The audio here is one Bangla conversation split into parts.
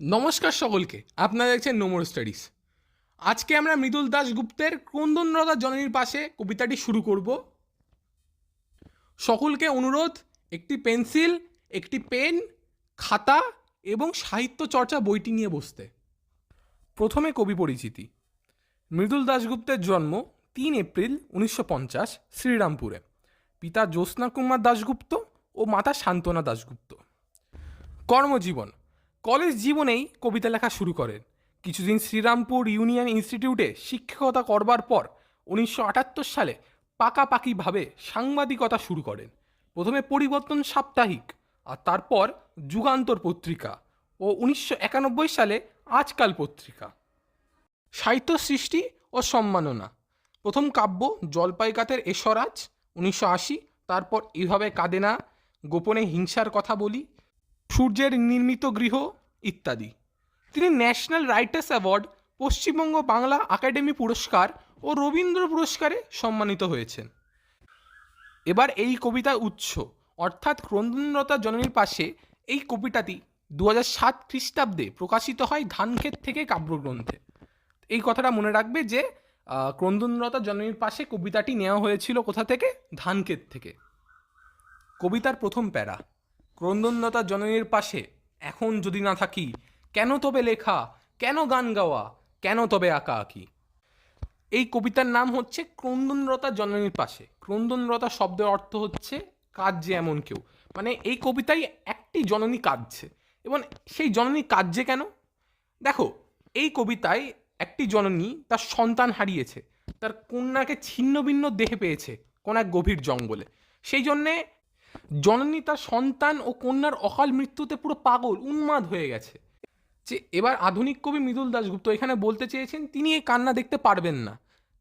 নমস্কার সকলকে, আপনারা দেখছেন নোমোর স্টাডিজ। আজকে আমরা মৃদুল দাশগুপ্তের ক্রন্দনরতা জননীর পাশে কবিতাটি শুরু করব। সকলকে অনুরোধ, একটি পেন্সিল, একটি পেন, খাতা এবং সাহিত্য চর্চা বইটি নিয়ে বসতে। প্রথমে কবি পরিচিতি। মৃদুল দাশগুপ্তের জন্ম 3 এপ্রিল 1950 শ্রীরামপুরে। পিতা জ্যোৎস্না কুমার দাশগুপ্ত ও মাতা শান্তনা দাশগুপ্ত। কর্মজীবন। কলেজ জীবনেই কবিতা লেখা শুরু করেন। কিছুদিন শ্রীরামপুর ইউনিয়ন ইনস্টিটিউটে শিক্ষকতা করবার পর 1978 সালে পাকাপাকিভাবে সাংবাদিকতা শুরু করেন। প্রথমে পরিবর্তন সাপ্তাহিক, আর তারপর যুগান্তর পত্রিকা ও 1991 সালে আজকাল পত্রিকা। সাহিত্য সৃষ্টি ও সম্মাননা। প্রথম কাব্য জলপাই গাছের এসরাজ 1980, তারপর এভাবে কাঁদে না, গোপনে হিংসার কথা বলি, সূর্যের নির্মিত গৃহ ইত্যাদি। তিনি national writers award, Paschimbanga Bangla academy পুরস্কার ও রবীন্দ্র পুরস্কারে সম্মানিত হয়েছেন। এবার এই কবিতার উৎস অর্থাৎ ক্রন্দনরতা জননীর পাশে এই কবিতাটি 2007 খ্রিস্টাব্দে প্রকাশিত হয় ধানক্ষেত থেকে কাব্যগ্রন্থে। এই কথাটা মনে রাখবে যে ক্রন্দনরতা জননীর পাশে কবিতাটি নেওয়া হয়েছিল কোথা থেকে? ধানক্ষেত থেকে। কবিতার প্রথম প্যারা। ক্রন্দনরতা জননীর পাশে এখন যদি না থাকি, কেন তবে লেখা, কেন গান গাওয়া, কেন তবে আঁকা আঁকি। এই কবিতার নাম হচ্ছে ক্রন্দনরতা জননীর পাশে। ক্রন্দনরতা শব্দের অর্থ হচ্ছে কাঁদছে এমন কেউ, মানে এই কবিতায় একটি জননী কাঁদছে। এবং সেই জননী কাঁদছে কেন? দেখো, এই কবিতায় একটি জননী তার সন্তান হারিয়েছে, তার কন্যাকে ছিন্ন ভিন্ন দেহে পেয়েছে কোন এক গভীর জঙ্গলে। সেই জন্যে জননী তার সন্তান ও কন্যার অকাল মৃত্যুতে পুরো পাগল, উন্মাদ হয়ে গেছে। যে এবার আধুনিক কবি মৃদুল দাশগুপ্ত এখানে বলতে চেয়েছেন তিনি এই কান্না দেখতে পারবেন না,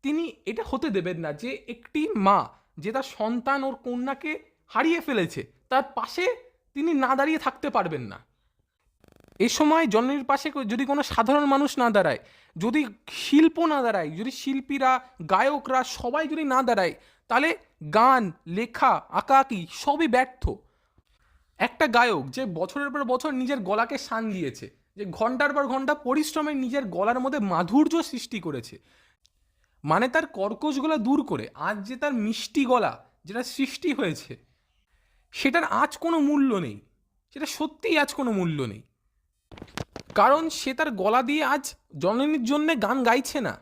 তিনি এটা হতে দেবেন না যে একটি মা যে তার সন্তান ওর কন্যাকে হারিয়ে ফেলেছে তার পাশে তিনি না দাঁড়িয়ে থাকতে পারবেন না। এ সময় জননীর পাশে যদি কোনো সাধারণ মানুষ না দাঁড়ায়, যদি শিল্প না দাঁড়ায়, যদি শিল্পীরা, গায়করা সবাই যদি না দাঁড়ায়, তাহলে গান, লেখা, আঁকাআঁকি সবই ব্যর্থ। একটা গায়ক যে বছরের পর বছর নিজের গলাকে শান দিয়েছে, যে ঘন্টার পর ঘন্টা পরিশ্রমে নিজের গলার মধ্যে মাধুর্য সৃষ্টি করেছে, মানে তার কর্কশ গলা দূর করে আজ যে তার মিষ্টি গলা যেটা সৃষ্টি হয়েছে, সেটার আজ কোনো মূল্য নেই। সেটা সত্যিই আজ কোনো মূল্য নেই, কারণ সে তার গলা দিয়ে আজ জননীর জন্যে গান গাইছে না,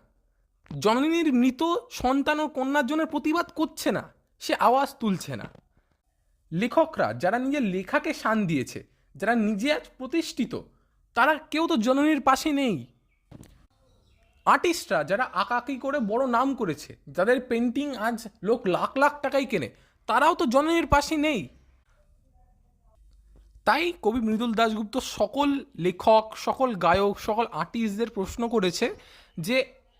জননীর মৃত সন্তান ও কন্যার জন্য প্রতিবাদ করছে না, সে আওয়াজ তুলছে না। লেখকরা যারা নিজের লেখাকে শান দিয়েছে, যারা নিজে আজ প্রতিষ্ঠিত, তারা কেউ তো জননীর পাশে নেই। আর্টিস্টরা যারা আঁকাআঁকি করে বড় নাম করেছে, যাদের পেন্টিং আজ লোক লাখ লাখ টাকায় কেনে, তারাও তো জননীর পাশে নেই। তাই কবি মৃদুল দাশগুপ্ত সকল লেখক, সকল গায়ক, সকল আর্টিস্টদের প্রশ্ন করেছে যে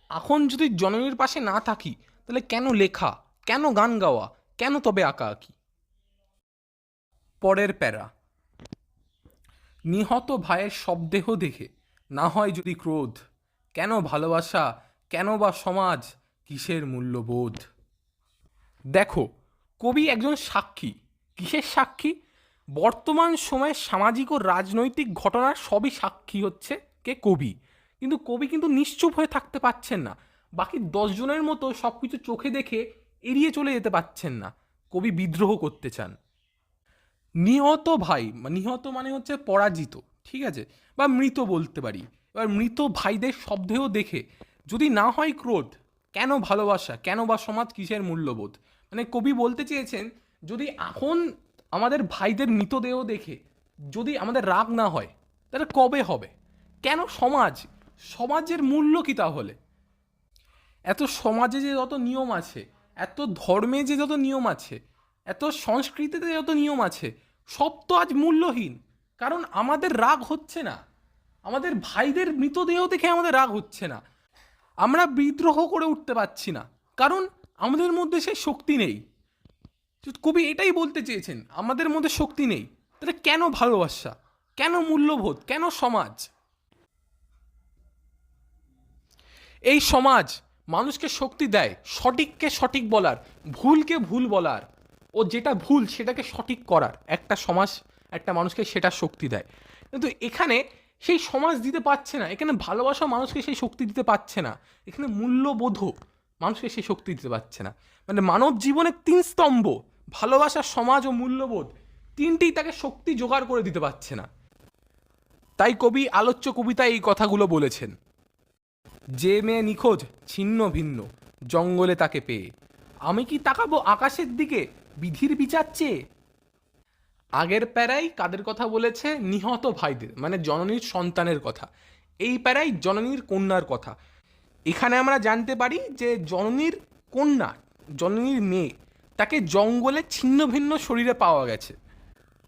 এখন যদি জননীর পাশে না থাকি, তাহলে কেন লেখা, কেন গান গাওয়া, কেন তবে আঁকাআঁকি। পরের প্যারা। নিহত ভাইয়ের শবদেহ দেখে না হয় যদি ক্রোধ, কেন ভালোবাসা, কেন বা সমাজ, কিসের মূল্যবোধ। দেখো, কবি একজন সাক্ষী। কিসের সাক্ষী? বর্তমান সময়ে সামাজিক ও রাজনৈতিক ঘটনার সবই সাক্ষী হচ্ছে কে? কবি। কিন্তু কবি কিন্তু নিশ্চুপ হয়ে থাকতে পারছেন না, বাকি 10 জনের মতো সব কিছু চোখে দেখে এড়িয়ে চলে যেতে পারছেন না। কবি বিদ্রোহ করতে চান। নিহত ভাই, নিহত মানে হচ্ছে পরাজিত, ঠিক আছে, বা মৃত বলতে পারি। এবার মৃত ভাইদের শবদেহ দেখে যদি না হয় ক্রোধ, কেন ভালোবাসা, কেন বা সমাজ, কিসের মূল্যবোধ। মানে কবি বলতে চেয়েছেন যদি এখন আমাদের ভাইদের মৃতদেহ দেখে যদি আমাদের রাগ না হয়, তাহলে কবে হবে? কেন সমাজ, সমাজের মূল্য কী তাহলে? এত সমাজে যে যত নিয়ম আছে, এত ধর্মে যে যত নিয়ম আছে, এত সংস্কৃতিতে যত নিয়ম আছে, সব তো আজ মূল্যহীন। কারণ আমাদের রাগ হচ্ছে না, আমাদের ভাইদের মৃতদেহ দেখে আমাদের রাগ হচ্ছে না, আমরা বিদ্রোহ করে উঠতে পারছি না, কারণ আমাদের মধ্যে সেই শক্তি নেই। কবি এটাই বলতে চেয়েছেন, আমাদের মধ্যে শক্তি নেই, তাহলে কেন ভালোবাসা, কেন মূল্যবোধ, কেন সমাজ? এই সমাজ মানুষকে শক্তি দেয় সঠিককে সঠিক বলার, ভুলকে ভুল বলার, ও যেটা ভুল সেটাকে সঠিক করার। একটা সমাজ একটা মানুষকে সেটা শক্তি দেয়। কিন্তু এখানে সেই সমাজ দিতে পারছে না, এখানে ভালোবাসা মানুষকে সেই শক্তি দিতে পারছে না, এখানে মূল্যবোধও মানুষকে সেই শক্তি দিতে পারছে না। মানে মানব জীবনের 3 স্তম্ভ, ভালোবাসা, সমাজ ও মূল্যবোধ, তিনটেই তাকে শক্তি জোগাড় করে দিতে পারছে না। তাই কবি আলোচ্য কবিতায় এই কথাগুলো বলেছেন। যে মেয়ে নিখোঁজ ছিন্ন ভিন্ন, জঙ্গলে তাকে পেয়ে, আমি কি তাকাবো আকাশের দিকে বিধির বিচার চেয়ে। আগের প্যারাই কাদের কথা বলেছে? নিহত ভাইদের, মানে জননীর সন্তানের কথা। এই প্যারাই জননীর কন্যার কথা। এখানে আমরা জানতে পারি যে জননীর কন্যা, জননীর মেয়ে, তাকে জঙ্গলে ছিন্ন ভিন্ন শরীরে পাওয়া গেছে।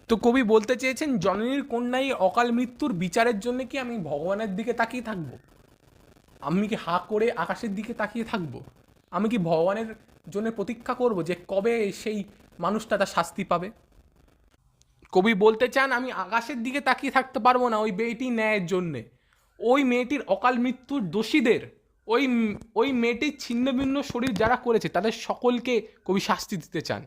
তো কবি বলতে চেয়েছেন জননীর কন্যাই অকাল মৃত্যুর বিচারের জন্য কি আমি ভগবানের দিকে তাকিয়ে থাকবো? আমি কি হাঁ করে আকাশের দিকে তাকিয়ে থাকবো? আমি কি ভগবানের জন্য প্রতীক্ষা করব যে কবে সেই মানুষটা তার শাস্তি পাবে? কবি বলতে চান আমি আকাশের দিকে তাকিয়ে থাকতে পারবো না ওই মেয়েটি ন্যায়ের জন্যে। ওই মেয়েটির অকাল মৃত্যুর দোষীদের, ওই মেয়েটির ছিন্ন ভিন্ন শরীর যারা করেছে তাদের সকলকে কবি শাস্তি দিতে চান।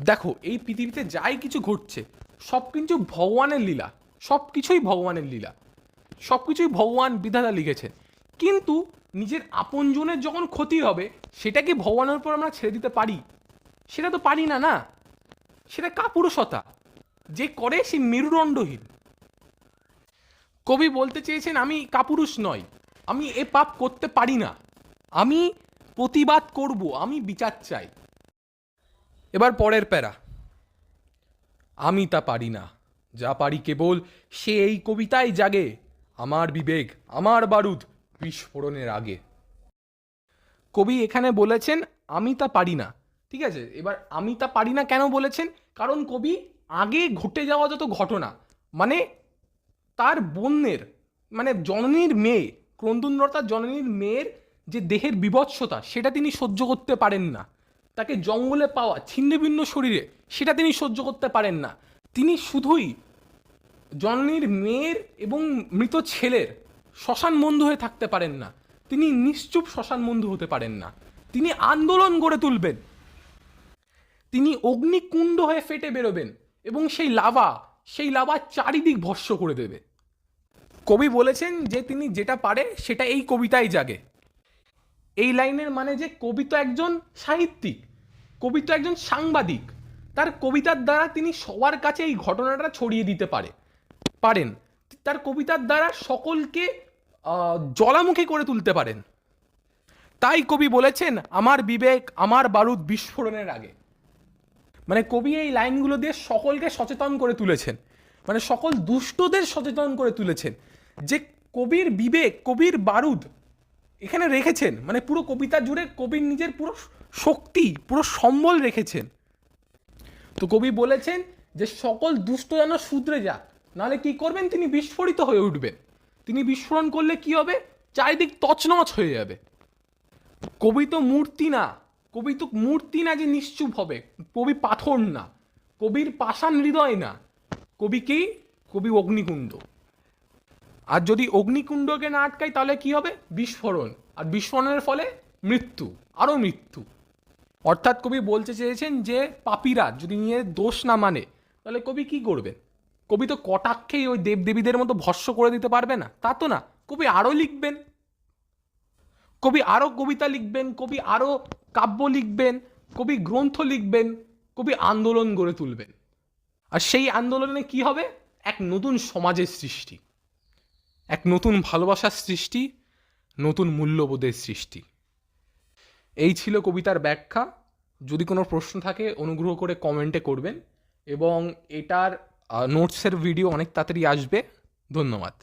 দেখো, এই পৃথিবীতে যাই কিছু ঘটছে সব কিছু ভগবানের লীলা, সব কিছুই ভগবানের লীলা, সব কিছুই ভগবান বিধাতা লিখেছে। কিন্তু নিজের আপনজনের যখন ক্ষতি হবে সেটা কি ভগবানের উপর আমরা ছেড়ে দিতে পারি? সেটা তো পারি না, না। সেটা কাপুরুষতা, যে করে সে মেরুদণ্ডহীন। কবি বলতে চেয়েছেন আমি কাপুরুষ নয়, আমি এ পাপ করতে পারি না, আমি প্রতিবাদ করব, আমি বিচার চাই। এবার পরের প্যারা, আমি তা পারি না, যা পারি কেবল সে এই কবিতায় জাগে, আমার বিবেক আমার বারুদ বিস্ফোরণের আগে। কবি এখানে বলেছেন আমি তা পারি না, ঠিক আছে। এবার আমি তা পারি না কেন বলেছেন? কারণ কবি আগে ঘটে যাওয়া যত ঘটনা, মানে তার বোনের, মানে জননীর মেয়ে, ক্রন্দনরতা জননীর মেয়ের যে দেহের বিভৎসতা সেটা তিনি সহ্য করতে পারেন না। তাকে জঙ্গলে পাওয়া ছিন্নভিন্ন শরীরে সেটা তিনি সহ্য করতে পারেন না। তিনি শুধুই জননীর মেয়ের এবং মৃত ছেলের শ্মশান বন্ধু হয়ে থাকতে পারেন না, তিনি নিশ্চুপ শ্মশান বন্ধু হতে পারেন না। তিনি আন্দোলন গড়ে তুলবেন, তিনি অগ্নিকুণ্ড হয়ে ফেটে বেরোবেন এবং সেই লাভা চারিদিক ভস্ম করে দেবে। কবি বলেছেন যে তিনি যেটা পারে সেটা এই কবিতায় জাগে। এই লাইনের মানে যে কবি তো একজন সাহিত্যিক, কবি তো একজন সাংবাদিক, তার কবিতার দ্বারা তিনি সবার কাছে এই ঘটনাটা ছড়িয়ে দিতে পারেন, তার কবিতার দ্বারা সকলকে জ্বালামুখী করে তুলতে পারেন। তাই কবি বলেছেন আমার বিবেক আমার বারুদ বিস্ফোরণের আগে। মানে কবি এই লাইনগুলো দিয়ে সকলকে সচেতন করে তুলেছেন, মানে সকল দুষ্টদের সচেতন করে তুলেছেন যে কবির বিবেক, কবির বারুদ এখানে রেখেছেন। মানে পুরো কবিতা জুড়ে কবির নিজের পুরো শক্তি, পুরো সম্বল রেখেছেন। তো কবি বলেছেন যে সকল দুষ্ট যেন শুধরে যাক, নাহলে কি করবেন? তিনি বিস্ফোরিত হয়ে উঠবেন। তিনি বিস্ফোরণ করলে কি হবে? চারিদিক তছনছ হয়ে যাবে। কবি তো মূর্তি না, কবি তো মূর্তি না যে নিশ্চুপ হবে, কবি পাথর না, কবির পাষাণ হৃদয় না, কবি কি? কবি অগ্নিকুণ্ড। আর যদি অগ্নিকুণ্ডকে না আটকাই তাহলে কি হবে? বিস্ফোরণ, আর বিস্ফোরণের ফলে মৃত্যু, আরও মৃত্যু। অর্থাৎ কবি বলতে চেয়েছেন যে পাপীরা যদি নিয়ে দোষ না মানে তাহলে কবি কি করবেন? কবি তো কটাক্ষেই ওই দেবদেবীদের মতো ভস্ম করে দিতে পারবে না, তা তো না। কবি আরও লিখবেন, কবি আরও কবিতা লিখবেন, কবি আরও কাব্য লিখবেন, কবি গ্রন্থ লিখবেন, কবি আন্দোলন গড়ে তুলবেন। আর সেই আন্দোলনে কি হবে? এক নতুন সমাজের সৃষ্টি, এক নতুন ভালোবাসার সৃষ্টি, নতুন মূল্যবোধের সৃষ্টি। এই ছিল কবিতার ব্যাখ্যা। যদি কোনো প্রশ্ন থাকে অনুগ্রহ করে কমেন্টে করবেন, এবং এটার নোটসের ভিডিও অনেক তাড়াতাড়ি আসবে। ধন্যবাদ।